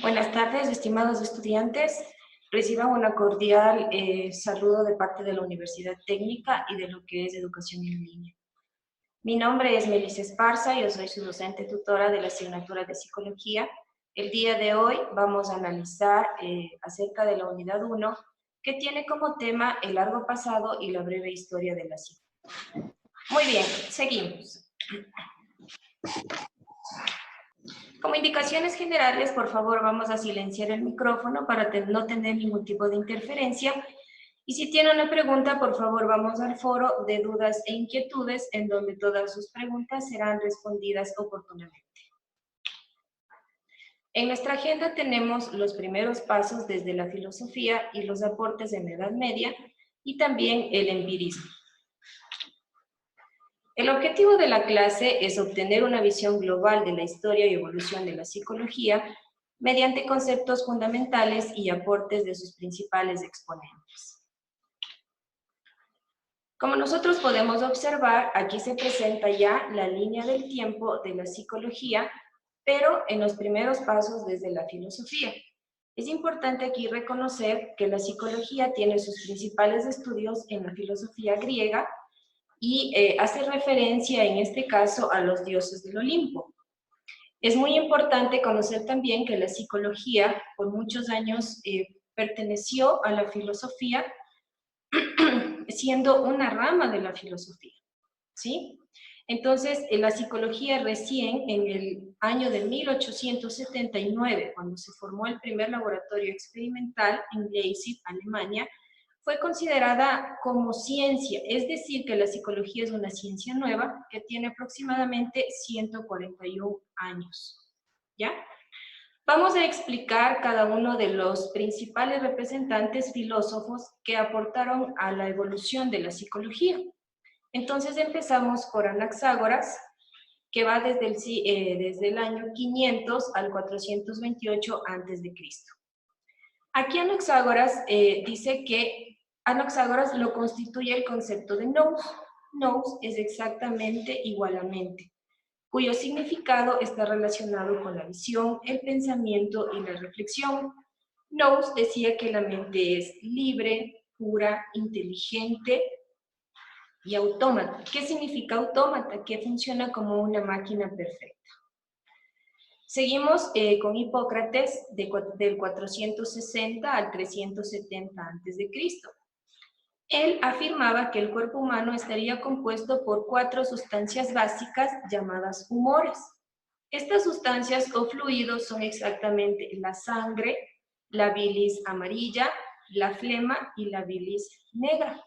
Buenas tardes, estimados estudiantes. Reciban una cordial saludo de parte de la Universidad Técnica y de lo que es Educación en Línea. Mi nombre es Melissa Esparza, yo soy su docente tutora de la asignatura de Psicología. El día de hoy vamos a analizar acerca de la unidad 1, que tiene como tema el largo pasado y la breve historia de la psicología. Muy bien, seguimos. Como indicaciones generales, por favor, vamos a silenciar el micrófono para no tener ningún tipo de interferencia. Y si tiene una pregunta, por favor, vamos al foro de dudas e inquietudes, en donde todas sus preguntas serán respondidas oportunamente. En nuestra agenda tenemos los primeros pasos desde la filosofía y los aportes en la Edad Media, y también el empirismo. El objetivo de la clase es obtener una visión global de la historia y evolución de la psicología mediante conceptos fundamentales y aportes de sus principales exponentes. Como nosotros podemos observar, aquí se presenta ya la línea del tiempo de la psicología, pero en los primeros pasos desde la filosofía. Es importante aquí reconocer que la psicología tiene sus principales estudios en la filosofía griega, y hace referencia en este caso a los dioses del Olimpo. Es muy importante conocer también que la psicología por muchos años perteneció a la filosofía, siendo una rama de la filosofía, ¿sí? Entonces, la psicología recién en el año de 1879, cuando se formó el primer laboratorio experimental en Leipzig, Alemania, fue considerada como ciencia, es decir, que la psicología es una ciencia nueva que tiene aproximadamente 141 años, ¿ya? Vamos a explicar cada uno de los principales representantes filósofos que aportaron a la evolución de la psicología. Entonces empezamos por Anaxágoras, que va desde el año 500 al 428 a.C. Aquí Anaxágoras dice que Anaxágoras lo constituye el concepto de nous. Nous es exactamente igual a mente, cuyo significado está relacionado con la visión, el pensamiento y la reflexión. Nous decía que la mente es libre, pura, inteligente y autómata. ¿Qué significa autómata? Que funciona como una máquina perfecta. Seguimos con Hipócrates del 460 al 370 a.C. Él afirmaba que el cuerpo humano estaría compuesto por 4 sustancias básicas llamadas humores. Estas sustancias o fluidos son exactamente la sangre, la bilis amarilla, la flema y la bilis negra.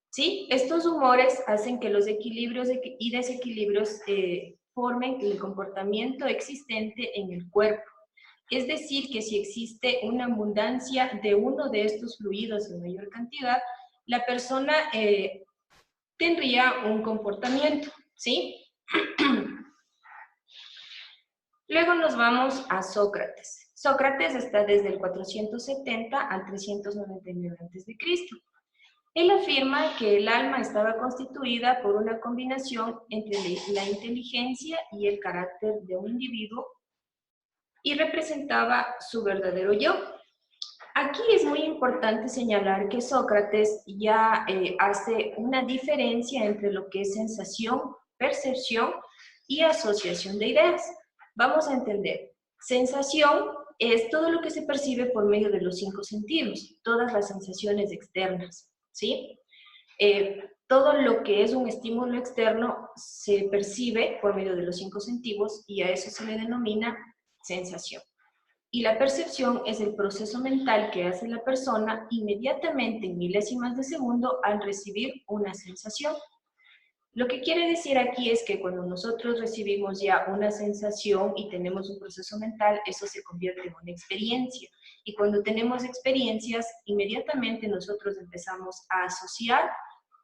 ¿Sí? Estos humores hacen que los equilibrios y desequilibrios formen el comportamiento existente en el cuerpo. Es decir, que si existe una abundancia de uno de estos fluidos en mayor cantidad, la persona tendría un comportamiento, ¿sí? Luego nos vamos a Sócrates. Sócrates está desde el 470 al 399 a.C. Él afirma que el alma estaba constituida por una combinación entre la inteligencia y el carácter de un individuo y representaba su verdadero yo. Aquí es muy importante señalar que Sócrates ya hace una diferencia entre lo que es sensación, percepción y asociación de ideas. Vamos a entender. Sensación es todo lo que se percibe por medio de los 5 sentidos, todas las sensaciones externas, ¿sí? Todo lo que es un estímulo externo se percibe por medio de los 5 sentidos y a eso se le denomina sensación. Y la percepción es el proceso mental que hace la persona inmediatamente en milésimas de segundo al recibir una sensación. Lo que quiere decir aquí es que cuando nosotros recibimos ya una sensación y tenemos un proceso mental, eso se convierte en una experiencia. Y cuando tenemos experiencias, inmediatamente nosotros empezamos a asociar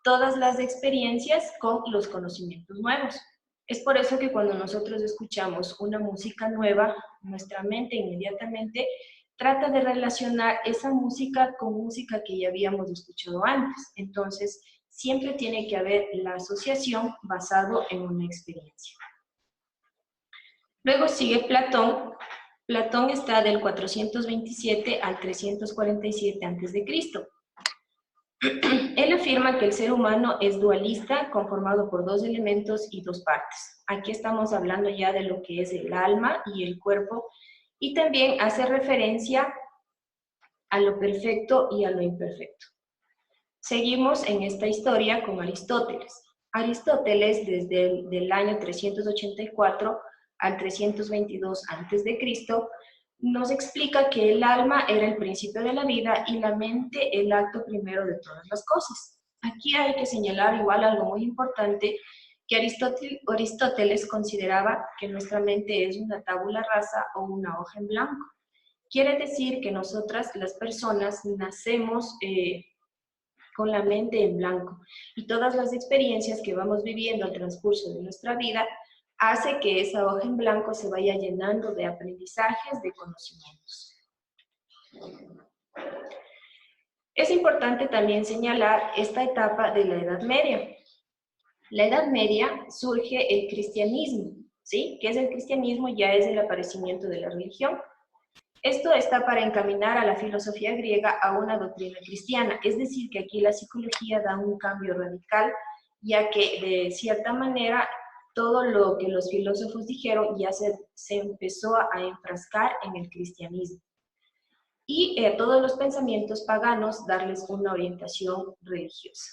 todas las experiencias con los conocimientos nuevos. Es por eso que cuando nosotros escuchamos una música nueva, nuestra mente inmediatamente trata de relacionar esa música con música que ya habíamos escuchado antes. Entonces, siempre tiene que haber la asociación basado en una experiencia. Luego sigue Platón, Platón está del 427 al 347 a.C. Él afirma que el ser humano es dualista, conformado por dos elementos y dos partes. Aquí estamos hablando ya de lo que es el alma y el cuerpo, y también hace referencia a lo perfecto y a lo imperfecto. Seguimos en esta historia con Aristóteles. Aristóteles, desde el año 384 al 322 a.C., nos explica que el alma era el principio de la vida y la mente el acto primero de todas las cosas. Aquí hay que señalar igual algo muy importante, que Aristóteles consideraba que nuestra mente es una tabula rasa o una hoja en blanco. Quiere decir que nosotras, las personas, nacemos con la mente en blanco y todas las experiencias que vamos viviendo al transcurso de nuestra vida hace que esa hoja en blanco se vaya llenando de aprendizajes, de conocimientos. Es importante también señalar esta etapa de la Edad Media. La Edad Media surge el cristianismo, ¿sí? ¿Qué es el cristianismo? Ya es el aparecimiento de la religión. Esto está para encaminar a la filosofía griega a una doctrina cristiana, es decir, que aquí la psicología da un cambio radical, ya que de cierta manera todo lo que los filósofos dijeron ya se empezó a enfrascar en el cristianismo. Y todos los pensamientos paganos darles una orientación religiosa.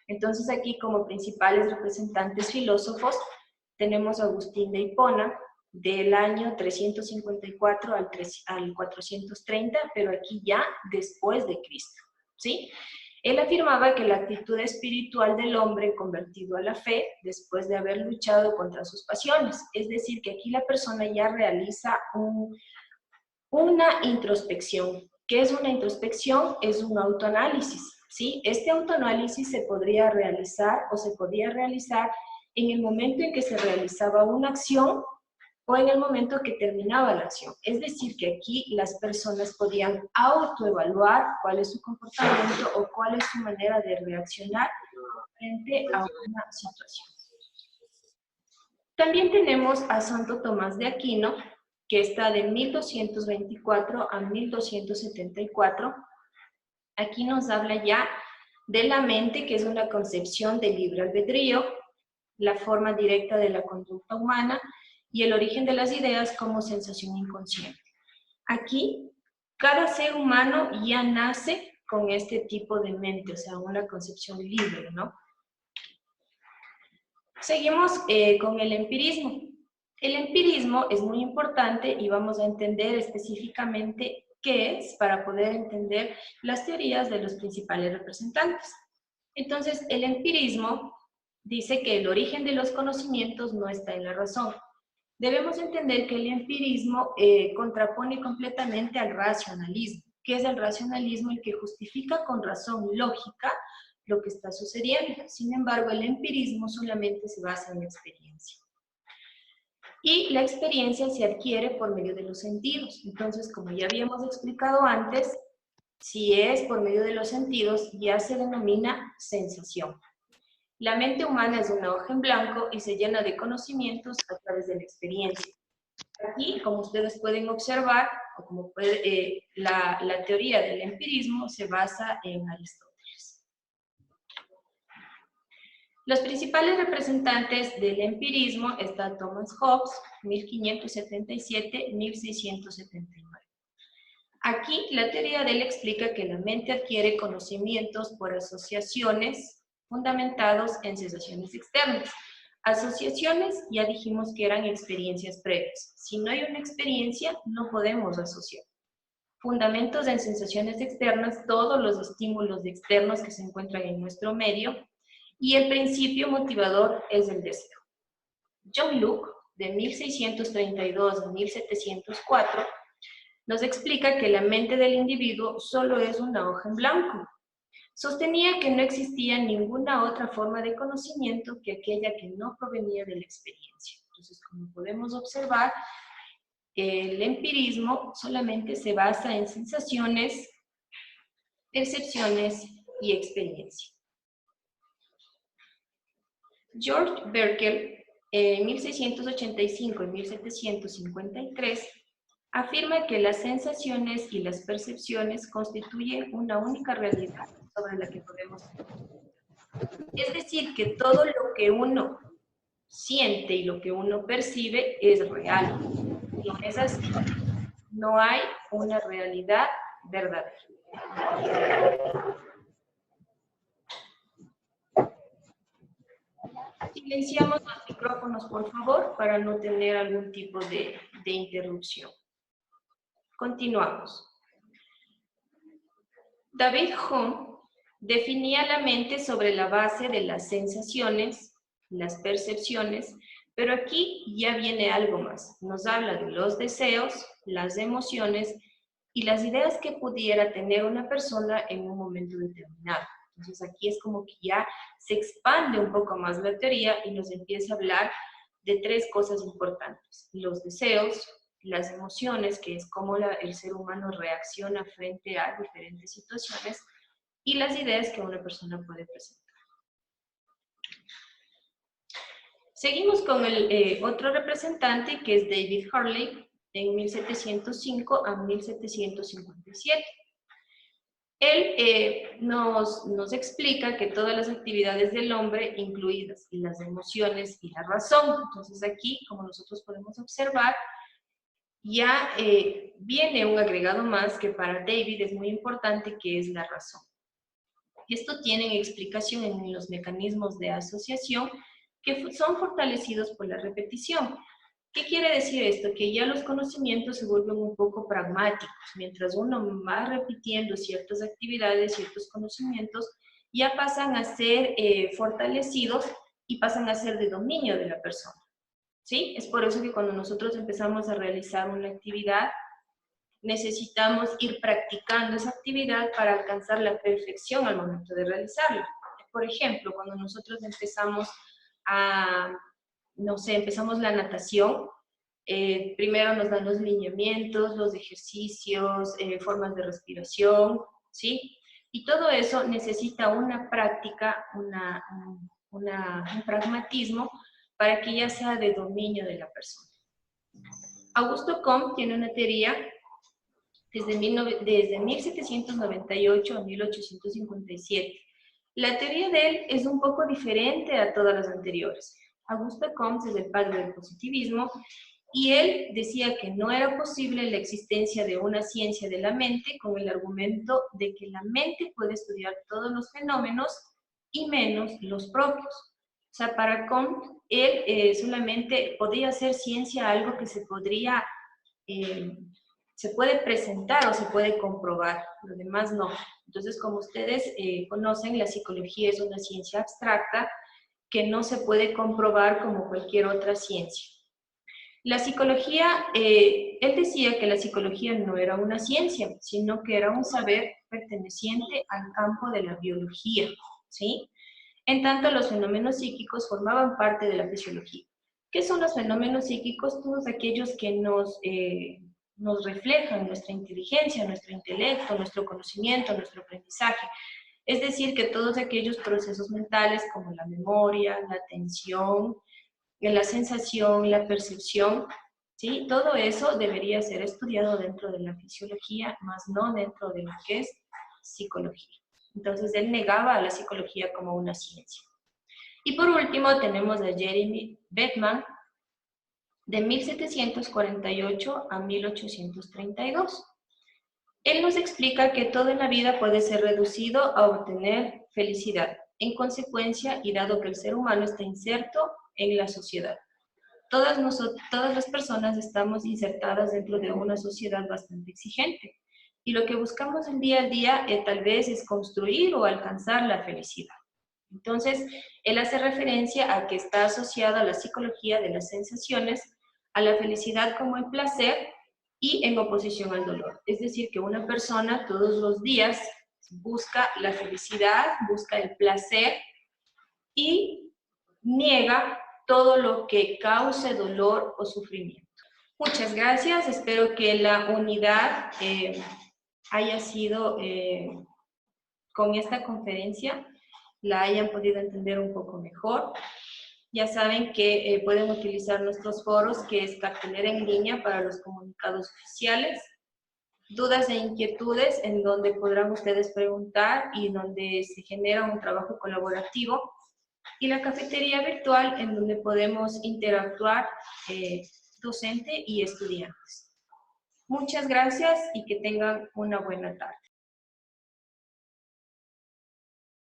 Entonces aquí como principales representantes filósofos tenemos a Agustín de Hipona, del año 354 al 430, pero aquí ya después de Cristo, ¿sí? Él afirmaba que la actitud espiritual del hombre convertido a la fe después de haber luchado contra sus pasiones, es decir, que aquí la persona ya realiza una introspección. ¿Qué es una introspección? Es un autoanálisis, ¿sí? Este autoanálisis se podría realizar o se podía realizar en el momento en que se realizaba una acción o en el momento que terminaba la acción. Es decir, que aquí las personas podían autoevaluar cuál es su comportamiento o cuál es su manera de reaccionar frente a una situación. También tenemos a Santo Tomás de Aquino, que está de 1224 a 1274. Aquí nos habla ya de la mente, que es una concepción de libre albedrío, la forma directa de la conducta humana y el origen de las ideas como sensación inconsciente. Aquí, cada ser humano ya nace con este tipo de mente, o sea, una concepción libre, ¿no? Seguimos con el empirismo. El empirismo es muy importante y vamos a entender específicamente qué es para poder entender las teorías de los principales representantes. Entonces, el empirismo dice que el origen de los conocimientos no está en la razón. Debemos entender que el empirismo contrapone completamente al racionalismo. ¿Qué es el racionalismo? El que justifica con razón lógica lo que está sucediendo. Sin embargo, el empirismo solamente se basa en la experiencia. Y la experiencia se adquiere por medio de los sentidos. Entonces, como ya habíamos explicado antes, si es por medio de los sentidos, ya se denomina sensación. La mente humana es una hoja en blanco y se llena de conocimientos a través de la experiencia. Aquí, como ustedes pueden observar, o como la teoría del empirismo se basa en Aristóteles. Los principales representantes del empirismo están Thomas Hobbes, 1577-1679. Aquí la teoría de él explica que la mente adquiere conocimientos por asociaciones fundamentados en sensaciones externas. Asociaciones ya dijimos que eran experiencias previas. Si no hay una experiencia, no podemos asociar. Fundamentos en sensaciones externas, todos los estímulos externos que se encuentran en nuestro medio, y el principio motivador es el deseo. John Locke, de 1632 a 1704, nos explica que la mente del individuo solo es una hoja en blanco. Sostenía que no existía ninguna otra forma de conocimiento que aquella que no provenía de la experiencia. Entonces, como podemos observar, el empirismo solamente se basa en sensaciones, percepciones y experiencia. George Berkeley, en 1685 y 1753, afirma que las sensaciones y las percepciones constituyen una única realidad sobre la que podemos tener. Es decir, que todo lo que uno siente y lo que uno percibe es real. No es así. No hay una realidad verdadera. Silenciamos los micrófonos, por favor, para no tener algún tipo de interrupción. Continuamos. David Hume definía la mente sobre la base de las sensaciones, las percepciones, pero aquí ya viene algo más. Nos habla de los deseos, las emociones y las ideas que pudiera tener una persona en un momento determinado. Entonces aquí es como que ya se expande un poco más la teoría y nos empieza a hablar de tres cosas importantes: los deseos, las emociones, que es cómo el ser humano reacciona frente a diferentes situaciones, y las ideas que una persona puede presentar. Seguimos con el otro representante, que es David Hartley, en 1705 a 1757. Él nos explica que todas las actividades del hombre, incluidas las emociones y la razón, entonces aquí, como nosotros podemos observar, ya viene un agregado más que para David es muy importante, que es la razón. Esto tiene explicación en los mecanismos de asociación que son fortalecidos por la repetición. ¿Qué quiere decir esto? Que ya los conocimientos se vuelven un poco pragmáticos. Mientras uno va repitiendo ciertas actividades, ciertos conocimientos, ya pasan a ser fortalecidos y pasan a ser de dominio de la persona. ¿Sí? Es por eso que cuando nosotros empezamos a realizar una actividad, necesitamos ir practicando esa actividad para alcanzar la perfección al momento de realizarla. Por ejemplo, cuando nosotros empezamos empezamos la natación, primero nos dan los lineamientos, los ejercicios, formas de respiración, ¿sí? Y todo eso necesita una práctica, un pragmatismo para que ya sea de dominio de la persona. Augusto Comte tiene una teoría desde 1798 a 1857. La teoría de él es un poco diferente a todas las anteriores. Augusto Comte es el padre del positivismo y él decía que no era posible la existencia de una ciencia de la mente con el argumento de que la mente puede estudiar todos los fenómenos y menos los propios. O sea, para Comte, él solamente podía hacer ciencia algo que se puede presentar o se puede comprobar, lo demás no. Entonces, como ustedes conocen, la psicología es una ciencia abstracta que no se puede comprobar como cualquier otra ciencia. La psicología, él decía que la psicología no era una ciencia, sino que era un saber perteneciente al campo de la biología, ¿sí? En tanto, los fenómenos psíquicos formaban parte de la fisiología. ¿Qué son los fenómenos psíquicos? Todos aquellos que nos reflejan nuestra inteligencia, nuestro intelecto, nuestro conocimiento, nuestro aprendizaje. Es decir, que todos aquellos procesos mentales como la memoria, la atención, la sensación, la percepción, ¿sí? Todo eso debería ser estudiado dentro de la fisiología, más no dentro de lo que es psicología. Entonces, él negaba a la psicología como una ciencia. Y por último, tenemos a Jeremy Beckman, de 1748 a 1832. Él nos explica que todo en la vida puede ser reducido a obtener felicidad. En consecuencia, y dado que el ser humano está inserto en la sociedad, todas las personas estamos insertadas dentro de una sociedad bastante exigente. Y lo que buscamos en día a día tal vez es construir o alcanzar la felicidad. Entonces, él hace referencia a que está asociada a la psicología de las sensaciones, a la felicidad como el placer y en oposición al dolor. Es decir, que una persona todos los días busca la felicidad, busca el placer y niega todo lo que cause dolor o sufrimiento. Muchas gracias, espero que la unidad haya sido, con esta conferencia, la hayan podido entender un poco mejor. Ya saben que pueden utilizar nuestros foros, que es cartelera en línea para los comunicados oficiales, dudas e inquietudes en donde podrán ustedes preguntar y donde se genera un trabajo colaborativo, y la cafetería virtual en donde podemos interactuar docente y estudiantes. Muchas gracias y que tengan una buena tarde.